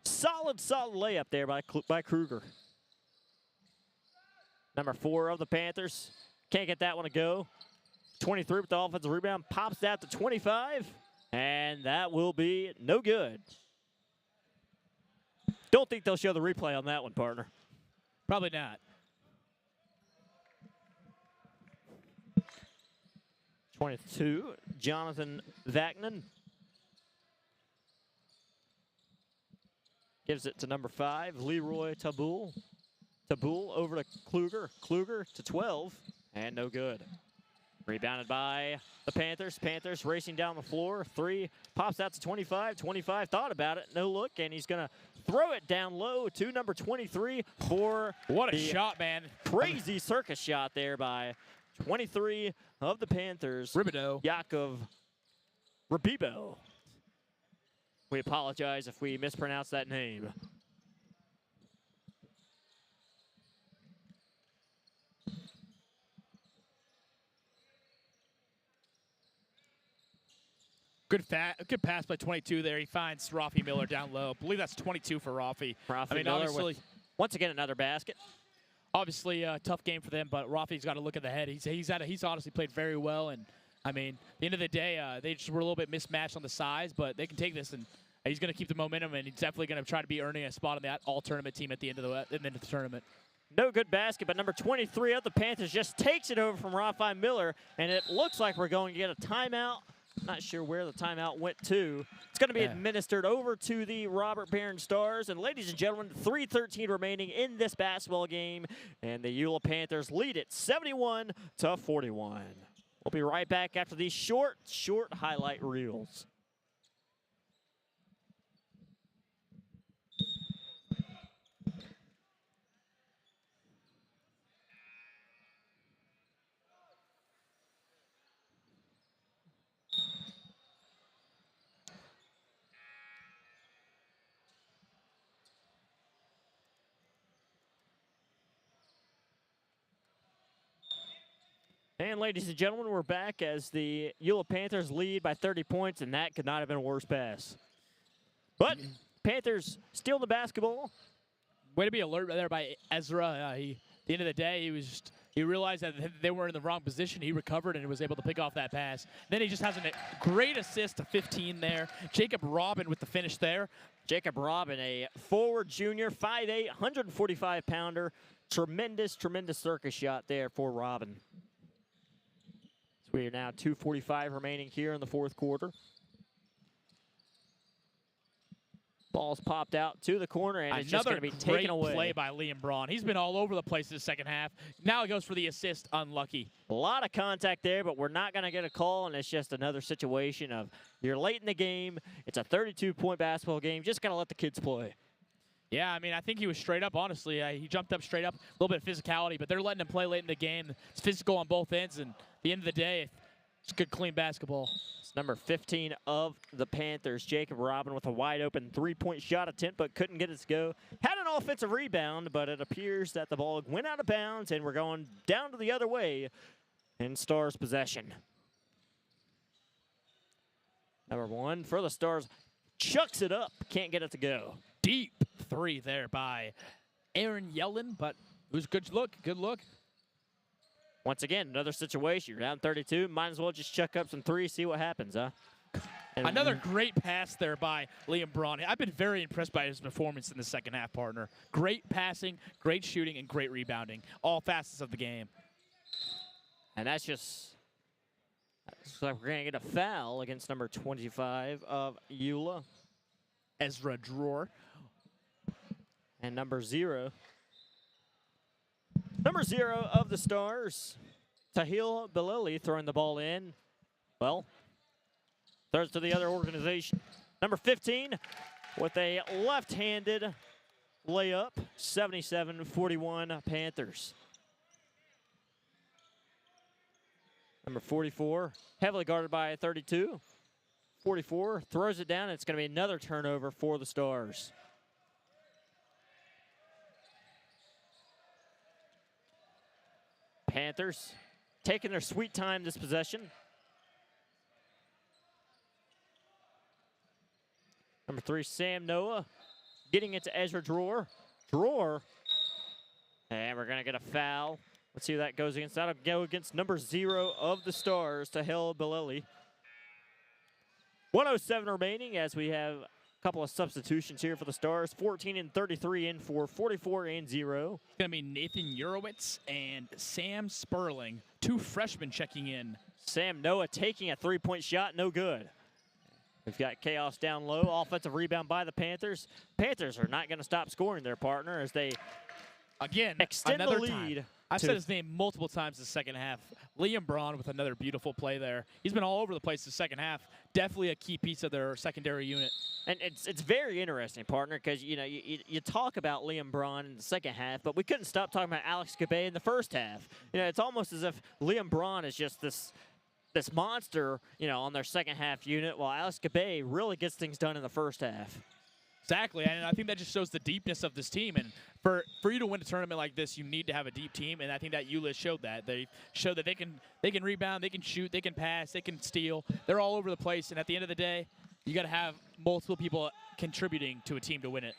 Solid layup there by Kruger. Number 4 of the Panthers. Can't get that one to go. 23 with the offensive rebound. Pops that to 25, and that will be no good. Don't think they'll show the replay on that one, partner. Probably not. 22, Jonathan Vagnon. Gives it to number 5, Leroy Tabul. Tabul over to Kluger. Kluger to 12, and no good. Rebounded by the Panthers. Panthers racing down the floor. 3, pops out to 25. 25 thought about it, no look, and he's going to throw it down low to number 23 for what a shot, man. Crazy circus shot there by 23 of the Panthers. Ribido. Yakov Rabibo. We apologize if we mispronounce that name. Good pass by 22 there. He finds Rafi Miller down low. I believe that's 22 for Rafi. I mean, Miller obviously, once again, another basket. Obviously, a tough game for them, but Rafi's got to look at the head. He's honestly played very well, and I mean, at the end of the day, they just were a little bit mismatched on the size, but they can take this, and he's going to keep the momentum, and he's definitely going to try to be earning a spot on that all-tournament team at the end of the tournament. No good basket, but number 23 of the Panthers just takes it over from Rafi Miller, and it looks like we're going to get a timeout. Not sure where the timeout went to. It's going to be administered over to the Robert Beren Stars. And ladies and gentlemen, 3:13 remaining in this basketball game, and the YULA Panthers lead it 71-41. We'll be right back after these short highlight reels. And ladies and gentlemen, we're back as the YULA Panthers lead by 30 points, and that could not have been a worse pass. But Panthers steal the basketball. Way to be alert there by Ezra. At the end of the day, he realized that they were in the wrong position. He recovered and was able to pick off that pass. Then he just has a great assist to 15 there. Jacob Robin with the finish there. Jacob Robin, a forward junior, 5'8", 145-pounder. Tremendous circus shot there for Robin. We are now 2:45 remaining here in the fourth quarter. Ball's popped out to the corner, and it's just going to be taken away. Another great play by Liam Braun. He's been all over the place in the second half. Now he goes for the assist, unlucky. A lot of contact there, but we're not going to get a call, and it's just another situation of you're late in the game. It's a 32-point basketball game. Just got to let the kids play. Yeah, I mean, I think he was straight up, honestly. He jumped up straight up, a little bit of physicality, but they're letting him play late in the game. It's physical on both ends, and at the end of the day, it's good, clean basketball. It's number 15 of the Panthers, Jacob Robin, with a wide-open three-point shot attempt, but couldn't get it to go. Had an offensive rebound, but it appears that the ball went out of bounds, and we're going down to the other way in Stars' possession. Number 1 for the Stars, chucks it up, can't get it to go. Deep three there by Aaron Yellen, but it was a good look. Once again, another situation. You're down 32. Might as well just chuck up some threes, see what happens, huh? And another great pass there by Liam Braun. I've been very impressed by his performance in the second half, partner. Great passing, great shooting, and great rebounding. All facets of the game. And that's just... looks like we're going to get a foul against number 25 of YULA. Ezra Drawer. And number 0. Number 0 of the Stars, Tahil Bilili, throwing the ball in. Well, throws to the other organization. Number 15 with a left-handed layup, 77-41 Panthers. Number 44, heavily guarded by 32. 44 throws it down. It's going to be another turnover for the Stars. Panthers taking their sweet time this possession. Number 3, Sam Noah, getting it to Ezra Drawer. And we're going to get a foul. Let's see who that goes against. That'll go against number 0 of the Stars, Tahil Bilili. 1:07 remaining as we have a couple of substitutions here for the Stars. 14 and 33 in for 44 and 0. It's going to be Nathan Urowitz and Sam Sperling, 2 freshmen checking in. Sam Noah taking a three-point shot, no good. We've got chaos down low. Offensive rebound by the Panthers. Panthers are not going to stop scoring their partner as they again extend the lead. Time. I've said his name multiple times the second half. Liam Braun with another beautiful play there. He's been all over the place the second half. Definitely a key piece of their secondary unit. And it's very interesting, partner, because you talk about Liam Braun in the second half, but we couldn't stop talking about Alex Gabe in the first half. It's almost as if Liam Braun is just this monster, on their second half unit, while Alex Gabe really gets things done in the first half. Exactly, and I think that just shows the deepness of this team. And for you to win a tournament like this, you need to have a deep team, and I think that YULA showed that. They showed that they can rebound, they can shoot, they can pass, they can steal. They're all over the place, and at the end of the day, you got to have multiple people contributing to a team to win it.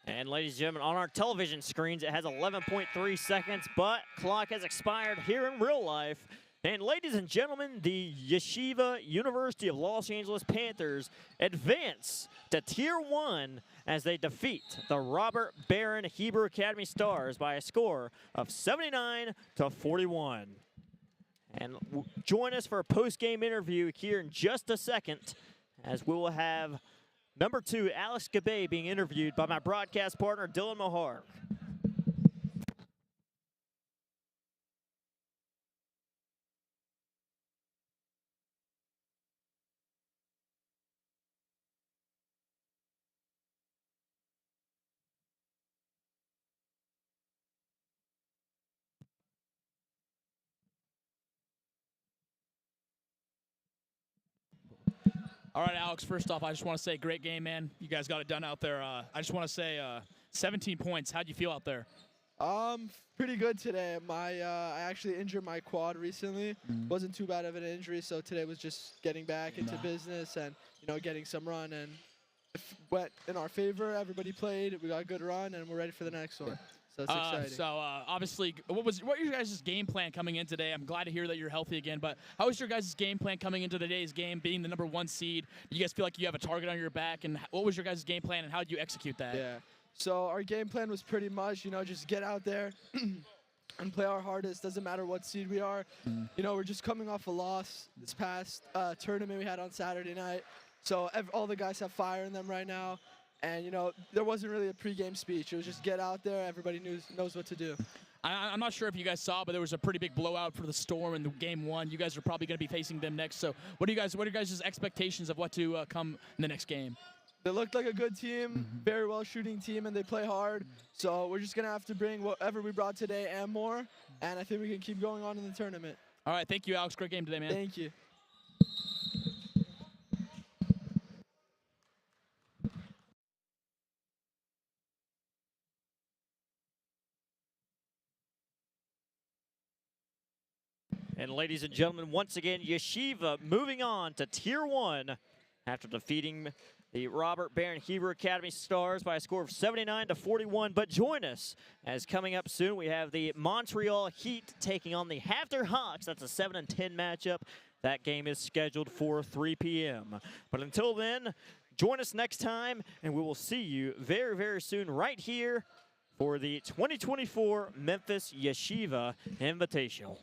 And ladies and gentlemen, on our television screens, it has 11.3 seconds, but clock has expired here in real life. And ladies and gentlemen, the Yeshiva University of Los Angeles Panthers advance to Tier 1 as they defeat the Robert Beren Hebrew Academy Stars by a score of 79-41. And join us for a post-game interview here in just a second, as we will have number 2, Alex Gabe, being interviewed by my broadcast partner, Dylan Mohar. All right, Alex, first off, I just want to say great game, man. You guys got it done out there. I just want to say 17 points. How'd you feel out there? Pretty good today. I actually injured my quad recently. Wasn't too bad of an injury, so today was just getting back into business and, getting some run. And it went in our favor. Everybody played. We got a good run, and we're ready for the next one. So it's exciting. So obviously, what was your guys' game plan coming in today? I'm glad to hear that you're healthy again, but how was your guys' game plan coming into today's game, being the number 1 seed? Do you guys feel like you have a target on your back, and what was your guys' game plan, and how did you execute that? Yeah. So our game plan was pretty much, just get out there and play our hardest. Doesn't matter what seed we are. We're just coming off a loss this past tournament we had on Saturday night. So all the guys have fire in them right now. And, there wasn't really a pregame speech. It was just get out there. Everybody knows what to do. I'm not sure if you guys saw, but there was a pretty big blowout for the Storm in the game 1. You guys are probably going to be facing them next. So what are your guys' expectations of what to come in the next game? They looked like a good team, very well shooting team, and they play hard. So we're just going to have to bring whatever we brought today and more. And I think we can keep going on in the tournament. All right. Thank you, Alex. Great game today, man. Thank you. And ladies and gentlemen, once again, Yeshiva moving on to Tier 1 after defeating the Robert Beren Hebrew Academy Stars by a score of 79-41. But join us, as coming up soon, we have the Montreal Heat taking on the Hafter Hawks. That's a 7-10 matchup. That game is scheduled for 3 p.m. But until then, join us next time, and we will see you very, very soon right here for the 2024 Memphis Yeshiva Invitational.